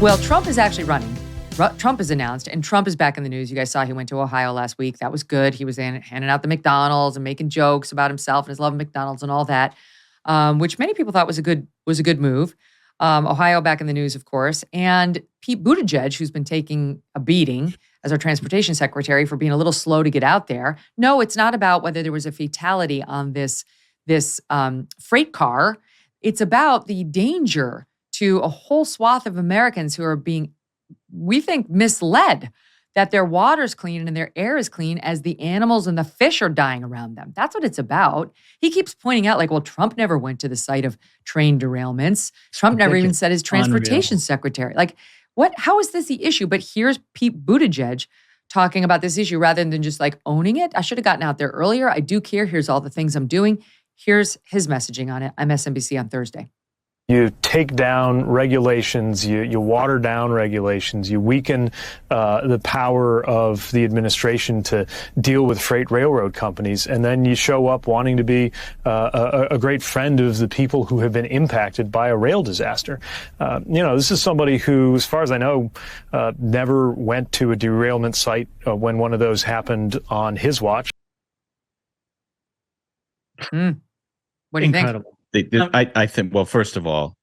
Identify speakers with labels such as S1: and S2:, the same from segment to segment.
S1: Well, Trump is actually running. Trump is announced, and Trump is back in the news. You guys saw he went to Ohio last week. That was good. He was handing out the McDonald's and making jokes about himself and his love of McDonald's and all that, which many people thought was a good move. Ohio back in the news, of course. And Pete Buttigieg, who's been taking a beating as our transportation secretary for being a little slow to get out there. No, it's not about whether there was a fatality on this freight car. It's about the danger to a whole swath of Americans who are being, we think, misled that their water's clean and their air is clean as the animals and the fish are dying around them. That's what it's about. He keeps pointing out, like, well, Trump never went to the site of train derailments. Trump never even said his transportation secretary. Like, what? How is this the issue? But here's Pete Buttigieg talking about this issue rather than just like owning it. I should have gotten out there earlier. I do care. Here's all the things I'm doing. Here's his messaging on it. MSNBC on Thursday.
S2: You take down regulations, you water down regulations, you weaken the power of the administration to deal with freight railroad companies, and then you show up wanting to be a great friend of the people who have been impacted by a rail disaster. This is somebody who, as far as I know, never went to a derailment site when one of those happened on his watch.
S1: What do you think?
S3: I think, well, first of all,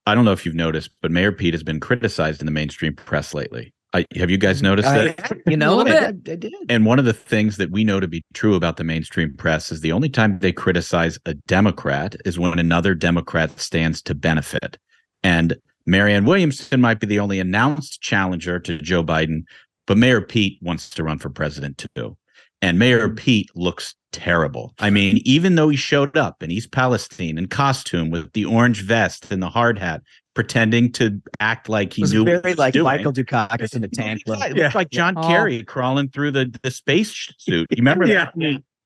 S3: I don't know if you've noticed, but Mayor Pete has been criticized in the mainstream press lately. Have you guys noticed that?
S4: I did.
S3: And one of the things that we know to be true about the mainstream press is the only time they criticize a Democrat is when another Democrat stands to benefit. And Marianne Williamson might be the only announced challenger to Joe Biden, but Mayor Pete wants to run for president too. And Mayor Pete looks terrible. I mean, even though he showed up in East Palestine in costume with the orange vest and the hard hat, pretending to act like he knew
S4: very
S3: what he was
S4: like
S3: doing.
S4: Michael Dukakis in the tank.
S3: It looks like John Kerry crawling through the space suit. You remember that?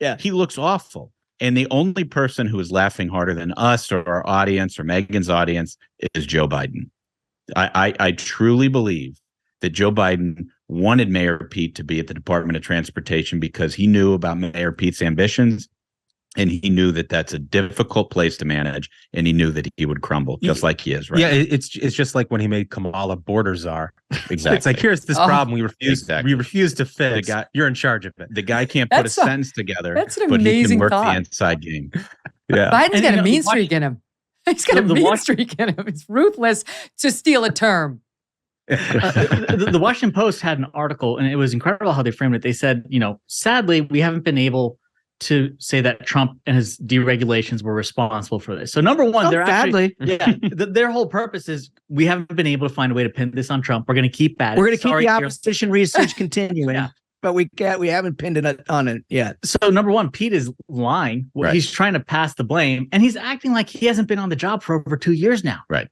S4: Yeah.
S3: He looks awful. And the only person who is laughing harder than us or our audience or Megyn's audience is Joe Biden. I truly believe that Joe Biden wanted Mayor Pete to be at the Department of Transportation because he knew about Mayor Pete's ambitions, and he knew that that's a difficult place to manage, and he knew that he would crumble just like he is right
S5: now.
S3: Yeah,
S5: it's just like when he made Kamala border czar.
S3: Exactly.
S5: It's like, here's this problem we refuse to fix. You're in charge of it.
S3: The guy can't put a sentence together,
S1: that's an
S3: but he can
S1: amazing
S3: work
S1: thought.
S3: the inside game. Yeah,
S1: Biden's got a mean streak in him. He's got a mean streak in him. It's ruthless, to steal a term.
S6: The Washington Post had an article, and it was incredible how they framed it. They said, sadly, we haven't been able to say that Trump and his deregulations were responsible for this. So number one, their whole purpose is we haven't been able to find a way to pin this on Trump. We're going to keep at it.
S4: We're going to keep the opposition research continuing.
S6: Yeah.
S4: But we haven't pinned it on it yet.
S6: So number one, Pete is lying.
S3: Right.
S6: He's trying to pass the blame, and he's acting like he hasn't been on the job for over 2 years now.
S3: Right.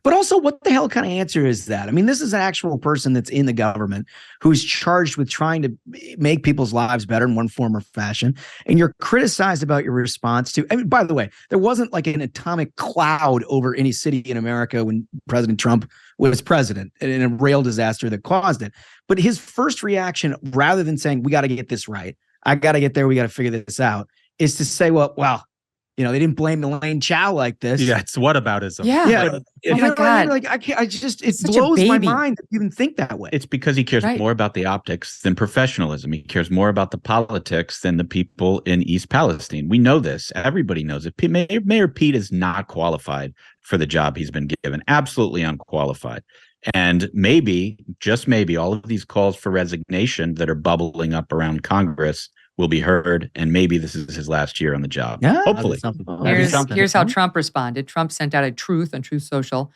S4: But also, what the hell kind of answer is that? I mean, this is an actual person that's in the government who's charged with trying to make people's lives better in one form or fashion. And you're criticized about your response to, I mean, by the way, there wasn't like an atomic cloud over any city in America when President Trump was president in a rail disaster that caused it. But his first reaction, rather than saying, we got to get this right, I got to get there, we got to figure this out, is to say, well, they didn't blame Elaine Chao like this.
S5: Yeah, it's whataboutism.
S1: Yeah. Oh my God.
S4: Like I can't. It blows my mind that you even think that way.
S3: It's because he cares more about the optics than professionalism. He cares more about the politics than the people in East Palestine. We know this. Everybody knows it. Mayor Pete is not qualified for the job he's been given. Absolutely unqualified. And maybe, just maybe, all of these calls for resignation that are bubbling up around Congress will be heard, and maybe this is his last year on the job.
S4: Yeah,
S3: hopefully.
S1: Here's how Trump responded. Trump sent out a truth on Truth Social.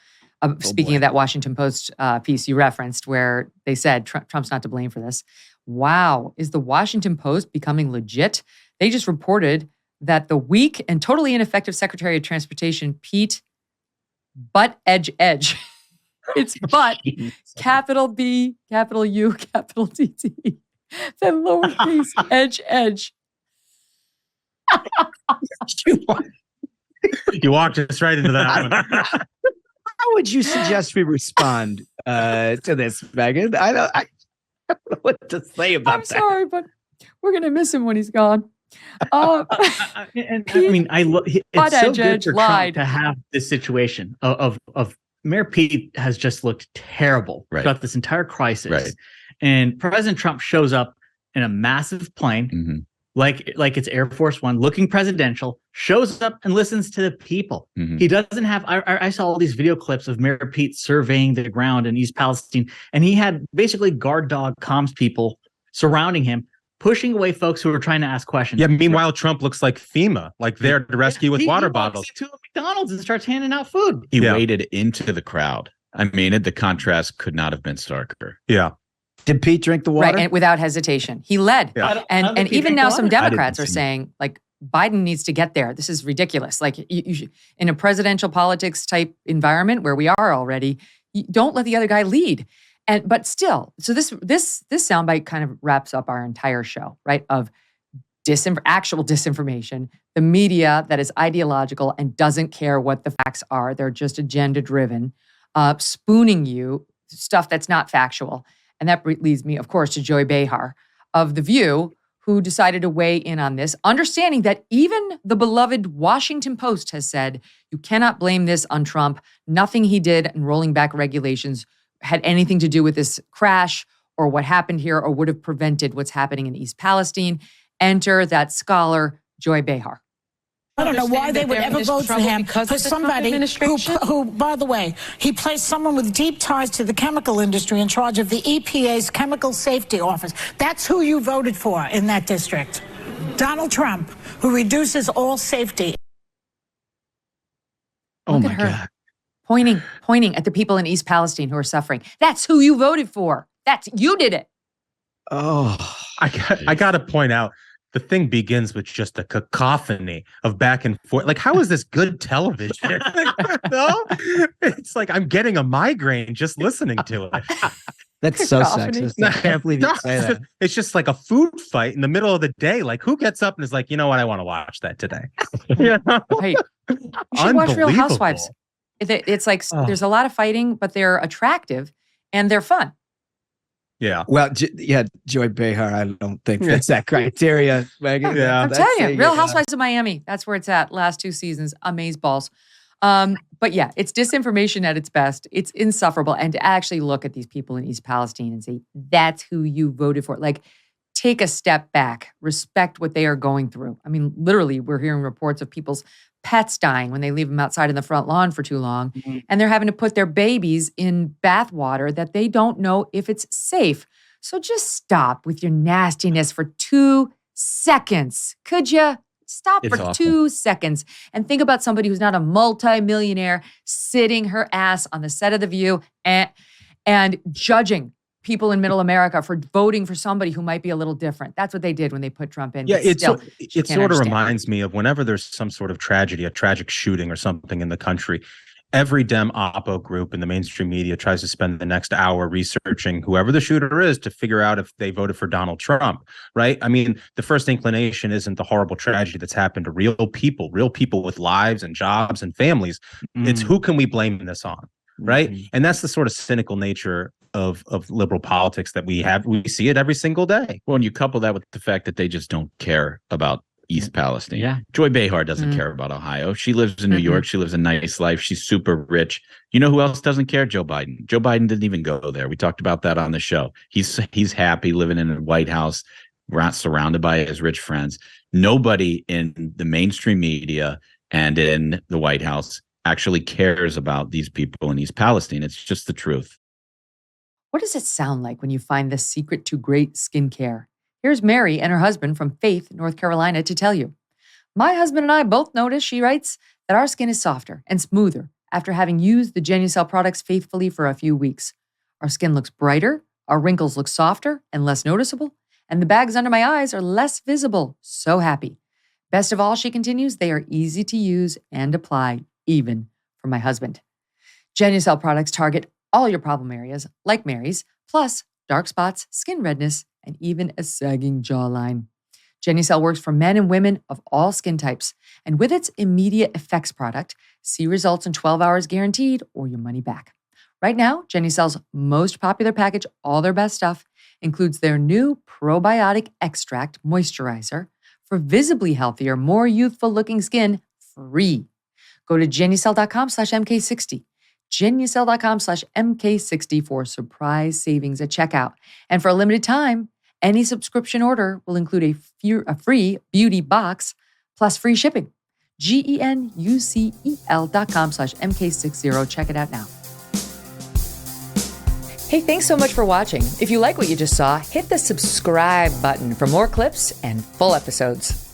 S1: Speaking of that Washington Post piece you referenced, where they said Trump's not to blame for this. Wow, is the Washington Post becoming legit? They just reported that the weak and totally ineffective Secretary of Transportation, Pete Buttigieg. It's but, capital B, capital U, capital T. Then lowercase edge.
S5: You walked us right into that one.
S4: How would you suggest we respond to this, Megyn? I don't know what to say about that.
S1: I'm sorry, but we're going to miss him when he's gone.
S6: It's so good for Trump to have this situation of Mayor Pete has just looked terrible throughout this entire crisis.
S3: Right.
S6: And President Trump shows up in a massive plane, like it's Air Force One, looking presidential, shows up and listens to the people. He doesn't have, I saw all these video clips of Mayor Pete surveying the ground in East Palestine, and he had basically guard dog comms people surrounding him, pushing away folks who were trying to ask questions.
S5: Yeah, meanwhile, Trump looks like FEMA, like there to rescue with water bottles.
S6: He walks into a McDonald's and starts handing out food.
S3: He waded into the crowd. I mean, the contrast could not have been starker.
S5: Yeah.
S4: Did Pete drink the water?
S1: Right, and without hesitation. He led.
S5: Yeah.
S1: And even now some Democrats are saying, like, Biden needs to get there. This is ridiculous. Like, you should, in a presidential politics type environment where we are already, don't let the other guy lead. But still, so this soundbite kind of wraps up our entire show, right? Of actual disinformation, the media that is ideological and doesn't care what the facts are. They're just agenda driven, spooning you stuff that's not factual. And that leads me, of course, to Joy Behar of The View, who decided to weigh in on this, understanding that even the beloved Washington Post has said, you cannot blame this on Trump. Nothing he did in rolling back regulations had anything to do with this crash or what happened here or would have prevented what's happening in East Palestine. Enter that scholar, Joy Behar.
S7: I don't know why they would ever vote for him, for somebody who, by the way, he placed someone with deep ties to the chemical industry in charge of the EPA's Chemical Safety Office. That's who you voted for in that district. Donald Trump, who reduces all safety.
S4: Oh, my God.
S1: Pointing at the people in East Palestine who are suffering. That's who you voted for. You did it.
S4: Oh,
S5: I got to point out, the thing begins with just a cacophony of back and forth. Like, how is this good television? No, it's like I'm getting a migraine just listening to it.
S4: That's so sexist. I can't believe you say that.
S5: It's just like a food fight in the middle of the day. Like, who gets up and is like, you know what? I want to watch that today. You know?
S1: Hey, you should watch Real Housewives. It's like there's a lot of fighting, but they're attractive and they're fun.
S5: Yeah.
S4: Well, Joy Behar, I don't think that's that criteria, Megyn.
S1: Yeah. I'm telling you, Real Housewives of Miami, that's where it's at. Last 2 seasons, amazeballs. But yeah, it's disinformation at its best. It's insufferable. And to actually look at these people in East Palestine and say, that's who you voted for. Like, take a step back, respect what they are going through. I mean, literally, we're hearing reports of people's pets dying when they leave them outside in the front lawn for too long. Mm-hmm. And they're having to put their babies in bath water that they don't know if it's safe. So just stop with your nastiness for 2 seconds. Could you? Stop for 2 seconds and think about somebody who's not a multimillionaire sitting her ass on the set of The View and judging people in middle America for voting for somebody who might be a little different. That's what they did when they put Trump in.
S5: Yeah, it sort of reminds me of whenever there's some sort of tragedy, a tragic shooting or something in the country, every Dem Oppo group in the mainstream media tries to spend the next hour researching whoever the shooter is to figure out if they voted for Donald Trump, right? I mean, the first inclination isn't the horrible tragedy that's happened to real people with lives and jobs and families. It's who can we blame this on, right? And that's the sort of cynical nature of liberal politics that we have. We see it every single day.
S3: Well, and you couple that with the fact that they just don't care about East Palestine.
S6: Yeah.
S3: Joy Behar doesn't care about Ohio. She lives in New York. She lives a nice life. She's super rich. You know who else doesn't care? Joe Biden. Joe Biden didn't even go there. We talked about that on the show. He's happy living in a White House, surrounded by his rich friends. Nobody in the mainstream media and in the White House actually cares about these people in East Palestine. It's just the truth.
S1: What does it sound like when you find the secret to great skincare? Here's Mary and her husband from Faith, North Carolina, to tell you. My husband and I both noticed, she writes, that our skin is softer and smoother after having used the Genucel products faithfully for a few weeks. Our skin looks brighter, our wrinkles look softer and less noticeable, and the bags under my eyes are less visible. So happy. Best of all, she continues, they are easy to use and apply, even for my husband. Genucel products target all your problem areas, like Mary's, plus dark spots, skin redness, and even a sagging jawline. Genucel works for men and women of all skin types, and with its immediate effects product, see results in 12 hours guaranteed or your money back. Right now, Genucel's most popular package, all their best stuff, includes their new probiotic extract moisturizer for visibly healthier, more youthful looking skin, free. Go to Genucel.com/MK60. Genucel.com/MK60 for surprise savings at checkout. And for a limited time, any subscription order will include a free beauty box plus free shipping. GENUCEL.com/MK60. Check it out now. Hey, thanks so much for watching. If you like what you just saw, hit the subscribe button for more clips and full episodes.